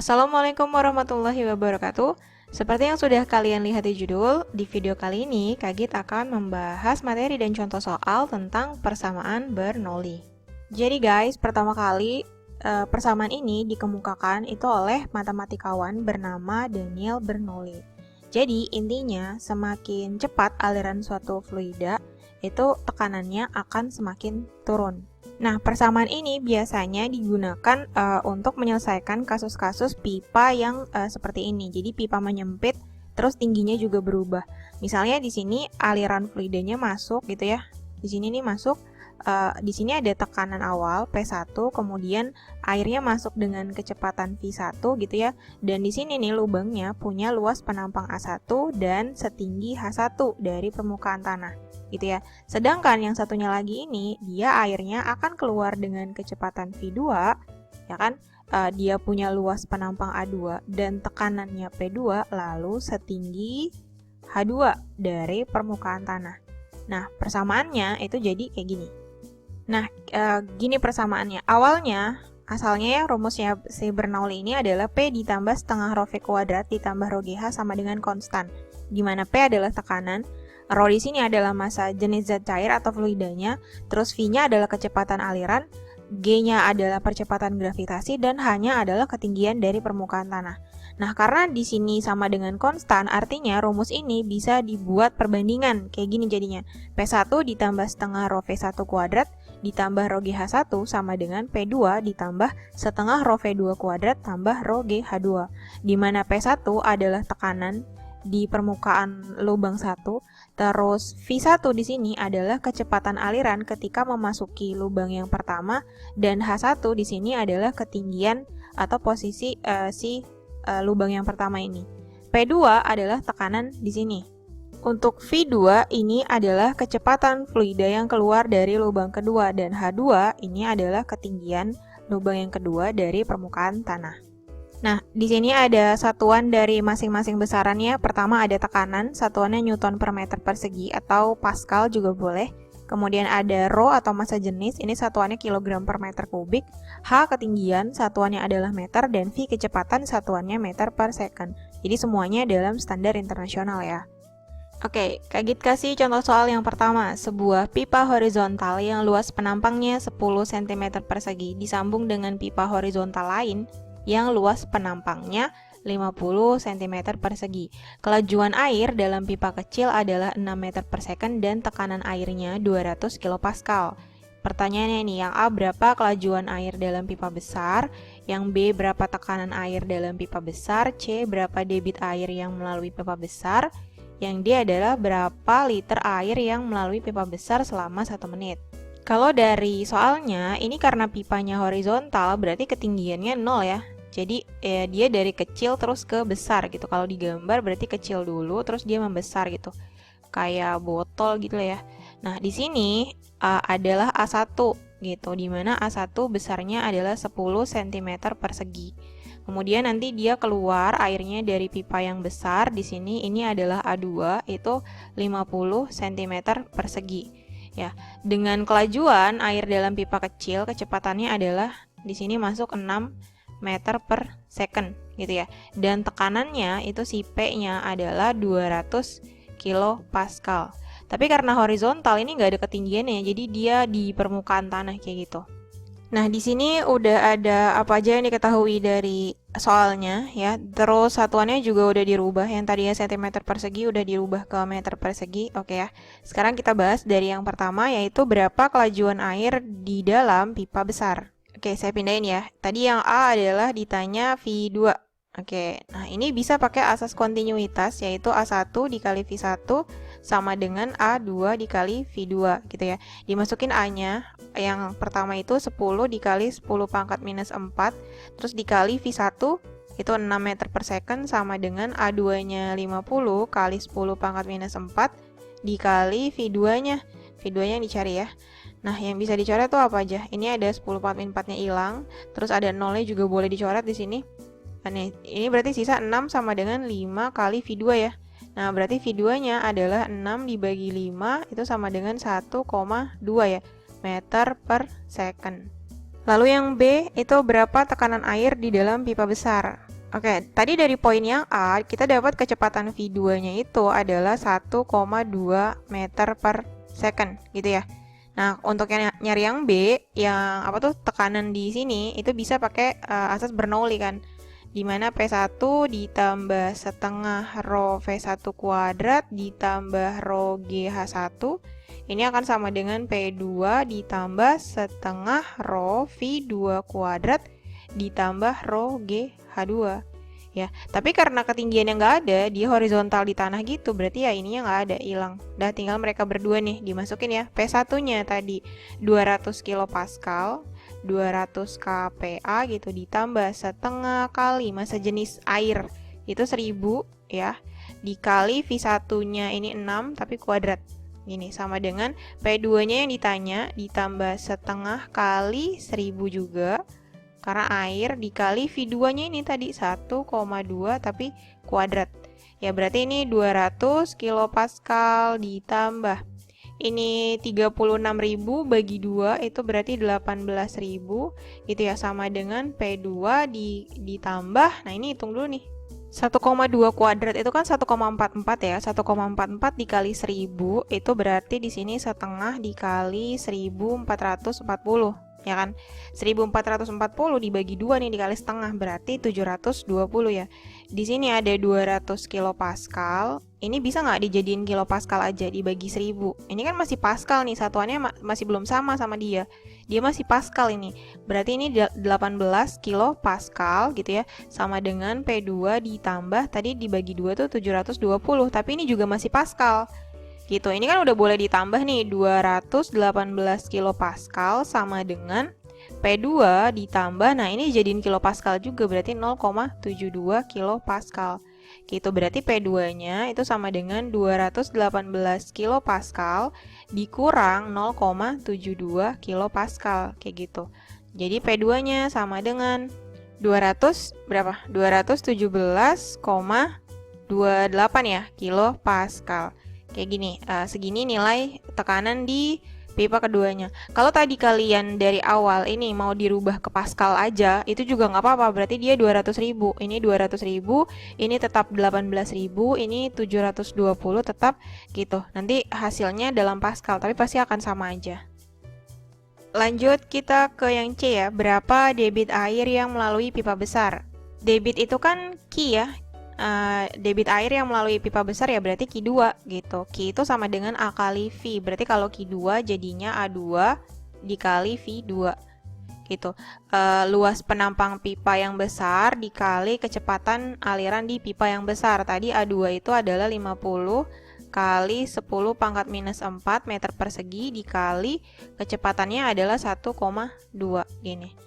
Assalamualaikum warahmatullahi wabarakatuh. Seperti yang sudah kalian lihat di judul, di video kali ini Kak akan membahas materi dan contoh soal tentang persamaan Bernoulli. Jadi guys, pertama kali persamaan ini dikemukakan itu oleh matematikawan bernama Daniel Bernoulli. Jadi intinya semakin cepat aliran suatu fluida, itu tekanannya akan semakin turun. Nah, persamaan ini biasanya digunakan untuk menyelesaikan kasus-kasus pipa yang seperti ini. Jadi pipa menyempit, terus tingginya juga berubah. Misalnya di sini aliran fluidanya masuk gitu ya. Di sini nih masuk, di sini ada tekanan awal P1, kemudian airnya masuk dengan kecepatan V1 gitu ya. Dan di sini nih lubangnya punya luas penampang A1 dan setinggi H1 dari permukaan tanah. Gitu ya. Sedangkan yang satunya lagi ini, dia airnya akan keluar dengan kecepatan V2, ya kan? Dia punya luas penampang A2 dan tekanannya P2, lalu setinggi H2 dari permukaan tanah. Nah, persamaannya itu jadi kayak gini. Nah, gini persamaannya. Awalnya, asalnya ya rumusnya si Bernoulli ini adalah P ditambah setengah rho V kuadrat ditambah rho GH sama dengan konstan. Di mana P adalah tekanan, rho di sini adalah massa jenis zat cair atau fluidanya, terus V-nya adalah kecepatan aliran, G-nya adalah percepatan gravitasi, dan H-nya adalah ketinggian dari permukaan tanah. Nah, karena di sini sama dengan konstan, artinya rumus ini bisa dibuat perbandingan. Kayak gini jadinya. P1 ditambah setengah rho V1 kuadrat ditambah rho GH1 sama dengan P2 ditambah setengah rho V2 kuadrat tambah rho GH2. Di mana P1 adalah tekanan di permukaan lubang 1, terus V1 di sini adalah kecepatan aliran ketika memasuki lubang yang pertama, dan H1 di sini adalah ketinggian atau posisi lubang yang pertama ini. P2 adalah tekanan di sini. Untuk V2 ini adalah kecepatan fluida yang keluar dari lubang kedua, dan H2 ini adalah ketinggian lubang yang kedua dari permukaan tanah. Nah, di sini ada satuan dari masing-masing besarannya. Pertama ada tekanan, satuannya Newton per meter persegi atau Pascal juga boleh. Kemudian ada rho atau massa jenis, ini satuannya kilogram per meter kubik. H ketinggian, satuannya adalah meter, dan V kecepatan, satuannya meter per second. Jadi semuanya dalam standar internasional ya. Oke, Kak kasih contoh soal yang pertama. Sebuah pipa horizontal yang luas penampangnya 10 cm persegi disambung dengan pipa horizontal lain yang luas penampangnya 50 cm persegi. Kelajuan air dalam pipa kecil adalah 6 meter per second dan tekanan airnya 200 kPa. Pertanyaannya nih, yang A berapa kelajuan air dalam pipa besar, yang B berapa tekanan air dalam pipa besar, C berapa debit air yang melalui pipa besar, yang D adalah berapa liter air yang melalui pipa besar selama 1 menit. Kalau dari soalnya, ini karena pipanya horizontal, berarti ketinggiannya 0 ya. Jadi dia dari kecil terus ke besar gitu. Kalau digambar berarti kecil dulu, terus dia membesar gitu. Kayak botol gitu ya. Nah, di sini adalah A1 gitu, dimana A1 besarnya adalah 10 cm persegi. Kemudian nanti dia keluar airnya dari pipa yang besar, di sini ini adalah A2, itu 50 cm persegi. Ya, dengan kelajuan air dalam pipa kecil, kecepatannya adalah di sini masuk 6 meter per second gitu ya. Dan tekanannya itu si P-nya adalah 200 kPa. Tapi karena horizontal ini nggak ada ketinggiannya, jadi dia di permukaan tanah kayak gitu. Nah, di sini udah ada apa aja yang diketahui dari soalnya ya. Terus satuannya juga udah dirubah. Yang tadinya cm persegi udah dirubah ke meter persegi. Oke ya. Sekarang kita bahas dari yang pertama, yaitu berapa kelajuan air di dalam pipa besar. Oke, saya pindahin ya. Tadi yang A adalah ditanya V2. Oke, nah ini bisa pakai asas kontinuitas, yaitu A1 dikali V1 sama dengan A2 dikali V2 gitu ya. Dimasukin A-nya, yang pertama itu 10 dikali 10 pangkat minus 4, terus dikali V1, itu 6 meter per second sama dengan A2-nya 50 kali 10 pangkat minus 4 dikali V2-nya. V2-nya yang dicari ya. Nah, yang bisa dicoret tuh apa aja? Ini ada 10 pangkat 4-nya hilang, terus ada 0-nya juga boleh dicoret di sini. Nah, ini berarti sisa 6 sama dengan 5 kali V2 ya. Nah, berarti V2-nya adalah 6 dibagi 5, itu sama dengan 1,2 ya, meter per second. Lalu yang B itu berapa tekanan air di dalam pipa besar. Oke, tadi dari poin yang A, kita dapat kecepatan V2-nya itu adalah 1,2 meter per second, gitu ya. Nah, untuk yang nyari yang B, yang apa tuh tekanan di sini itu bisa pakai asas Bernoulli kan. Dimana P1 ditambah setengah rho V1 kuadrat ditambah rho GH1 ini akan sama dengan P2 ditambah setengah rho V2 kuadrat ditambah rho GH2 ya. Tapi karena ketinggiannya nggak ada, dia horizontal di tanah gitu, berarti ya ininya nggak ada, hilang. Udah tinggal mereka berdua nih, dimasukin ya. P1-nya tadi 200 kilopascal, 200 kPa gitu, ditambah setengah kali massa jenis air, itu 1000 ya, dikali V1-nya ini 6, tapi kuadrat. Ini sama dengan P2-nya yang ditanya, ditambah setengah kali 1000 juga, karena air dikali V2-nya ini tadi 1,2 tapi kuadrat. Ya berarti ini 200 kilopascal ditambah ini 36.000 bagi 2 itu berarti 18.000. Itu ya sama dengan P2 ditambah, nah ini hitung dulu nih. 1,2 kuadrat itu kan 1,44 ya. 1,44 dikali 1000 itu berarti di sini setengah dikali 1440. Ya kan, 1440 dibagi 2 nih dikali setengah berarti 720 ya. Di sini ada 200 kilopascal. Ini bisa nggak dijadiin kilopascal aja dibagi 1000? Ini kan masih pascal nih, satuannya masih belum sama dia. Dia masih pascal ini. Berarti ini 18 kilopascal gitu ya. Sama dengan P2 ditambah tadi dibagi 2 tuh 720, tapi ini juga masih pascal. Gitu. Ini kan udah boleh ditambah nih, 218 kilopascal sama dengan P2 ditambah, nah ini jadiin kilopascal juga, berarti 0,72 kilopascal. Gitu, berarti P2-nya itu sama dengan 218 kilopascal dikurang 0,72 kilopascal, kayak gitu. Jadi P2-nya sama dengan 200 berapa? 217,28 ya kilopascal. Kayak gini, segini nilai tekanan di pipa keduanya. Kalau tadi kalian dari awal ini mau dirubah ke pascal aja, itu juga nggak apa-apa, berarti dia 200.000. Ini 200.000, ini tetap 18.000, ini 720 tetap gitu. Nanti hasilnya dalam pascal, tapi pasti akan sama aja. Lanjut kita ke yang C ya, berapa debit air yang melalui pipa besar? Debit itu kan Q ya. Debit air yang melalui pipa besar ya berarti Q2 gitu. Q itu sama dengan A kali V. Berarti kalau Q2 jadinya A2 dikali V2 gitu. Luas penampang pipa yang besar dikali kecepatan aliran di pipa yang besar. Tadi A2 itu adalah 50 kali 10 pangkat minus 4 meter persegi dikali kecepatannya adalah 1,2 gini.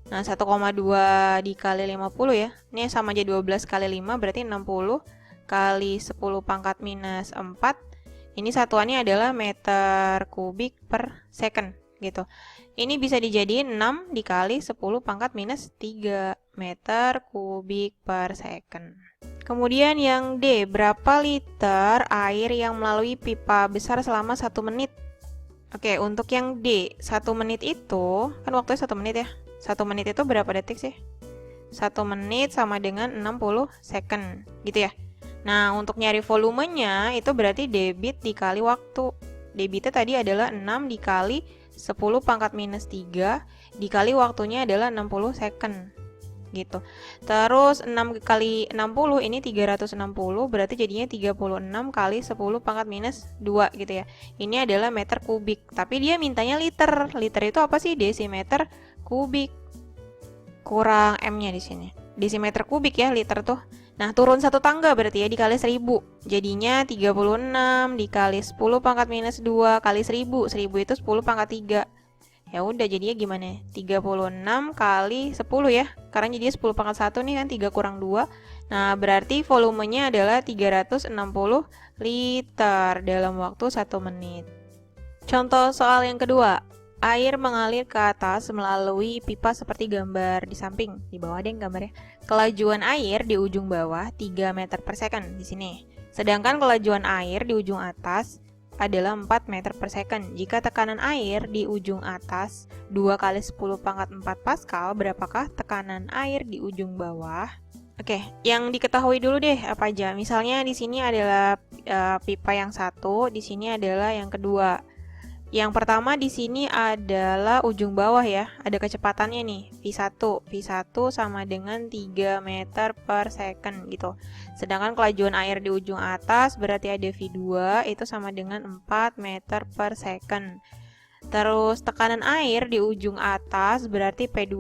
Nah, 1,2 dikali 50 ya. Ini sama aja 12 kali 5 berarti 60 kali 10 pangkat minus 4. Ini satuannya adalah meter kubik per second gitu. Ini bisa dijadiin 6 dikali 10 pangkat minus 3 meter kubik per second. Kemudian yang D, berapa liter air yang melalui pipa besar selama 1 menit? Oke, untuk yang D, 1 menit itu, kan waktunya 1 menit ya. 1 menit itu berapa detik sih? 1 menit sama dengan 60 second, gitu ya. Nah, untuk nyari volumenya, itu berarti debit dikali waktu. Debitnya tadi adalah 6 dikali 10 pangkat minus 3, dikali waktunya adalah 60 second. Gitu. Terus 6 kali 60 ini 360, berarti jadinya 36 kali 10 pangkat minus 2 gitu ya. Ini adalah meter kubik, tapi dia mintanya liter. Liter itu apa sih? Desimeter kubik. Kurang M-nya di sini. Desimeter kubik ya liter tuh. Nah, turun satu tangga berarti ya dikali 1000. Jadinya 36 dikali 10 pangkat minus 2 kali 1000. 1000 itu 10 pangkat 3. Ya udah jadinya gimana? 36 kali 10 ya. Karena jadi 10 pangkat 1 nih kan 3 kurang 2. Nah, berarti volumenya adalah 360 liter dalam waktu 1 menit. Contoh soal yang kedua. Air mengalir ke atas melalui pipa seperti gambar di samping. Di bawah ada yang gambarnya. Kelajuan air di ujung bawah 3 meter per second di sini. Sedangkan kelajuan air di ujung atas adalah 4 meter per second. Jika tekanan air di ujung atas 2 kali 10 pangkat 4 Pascal, berapakah tekanan air di ujung bawah? Oke, yang diketahui dulu deh apa aja. Misalnya di sini adalah pipa yang satu, di sini adalah yang kedua. Yang pertama di sini adalah ujung bawah ya, ada kecepatannya nih, V1. V1 sama dengan 3 meter per second gitu. Sedangkan kelajuan air di ujung atas berarti ada V2, itu sama dengan 4 meter per second. Terus tekanan air di ujung atas berarti P2.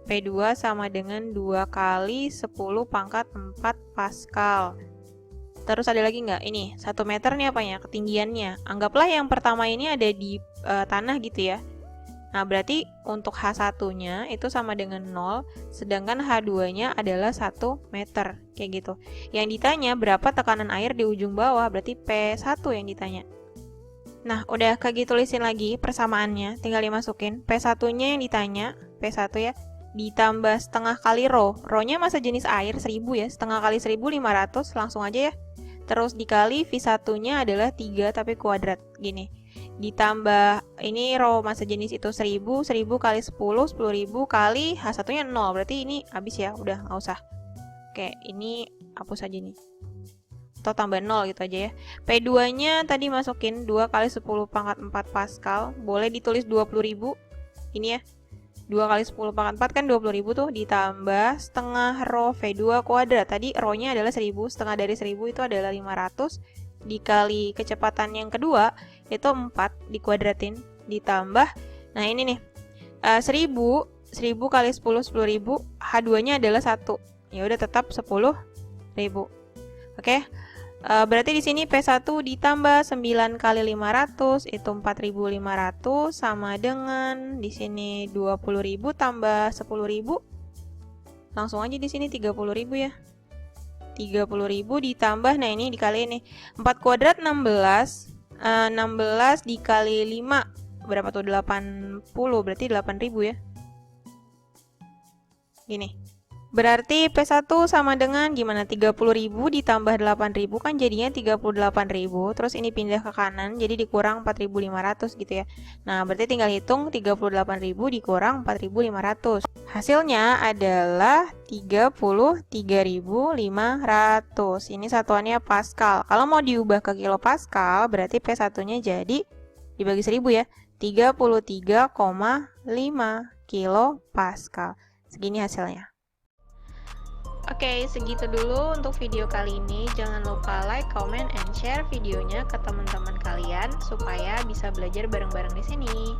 P2 sama dengan 2 kali 10 pangkat 4 Pascal. Terus ada lagi nggak? Ini 1 meter nih apanya? Ketinggiannya. Anggaplah yang pertama ini ada di tanah gitu ya. Nah, berarti untuk H1-nya itu sama dengan 0, sedangkan H2-nya adalah 1 meter. Kayak gitu. Yang ditanya berapa tekanan air di ujung bawah, berarti P1 yang ditanya. Nah, udah Kagi tulisin lagi persamaannya, tinggal dimasukin. P1-nya yang ditanya, P1 ya, ditambah setengah kali rho. Rho-nya massa jenis air 1000 ya, setengah kali 1500, langsung aja ya. Terus dikali V1-nya adalah 3 tapi kuadrat, gini. Ditambah, ini rho massa jenis itu 1000, 1000 kali 10, 10.000 kali H1-nya 0, berarti ini habis ya, udah nggak usah. Oke, ini hapus aja nih. Atau tambah 0 gitu aja ya. P2-nya tadi masukin 2 kali 10 pangkat 4 Pascal, boleh ditulis 20.000, ini ya. 2 kali 10 pangkat 4 kan 20.000 tuh, ditambah setengah rho V2 kuadrat. Tadi rho-nya adalah 1000, setengah dari 1000 itu adalah 500, dikali kecepatan yang kedua itu 4 dikuadratin, ditambah, nah ini nih, 1000 kali 10, 10.000, H2-nya adalah 1. Ya udah tetap 10.000. Oke. Berarti di sini P1 ditambah 9 kali 500 itu 4.500 sama dengan di sini 20.000 tambah 10.000. Langsung aja di sini 30.000 ya. 30.000 ditambah, nah ini dikali ini. 4 kuadrat 16. 16 dikali 5 berapa tuh? 80, berarti 8.000 ya. Gini. Berarti P1 sama dengan gimana? 30.000 ditambah 8.000 kan jadinya 38.000. Terus ini pindah ke kanan jadi dikurang 4.500 gitu ya. Nah, berarti tinggal hitung 38.000 dikurang 4.500. Hasilnya adalah 33.500. Ini satuannya Pascal. Kalau mau diubah ke kilo Pascal berarti P1-nya jadi dibagi 1000 ya. 33,5 kilo Pascal. Segini hasilnya. Oke, segitu dulu untuk video kali ini. Jangan lupa like, comment, and share videonya ke teman-teman kalian supaya bisa belajar bareng-bareng di sini.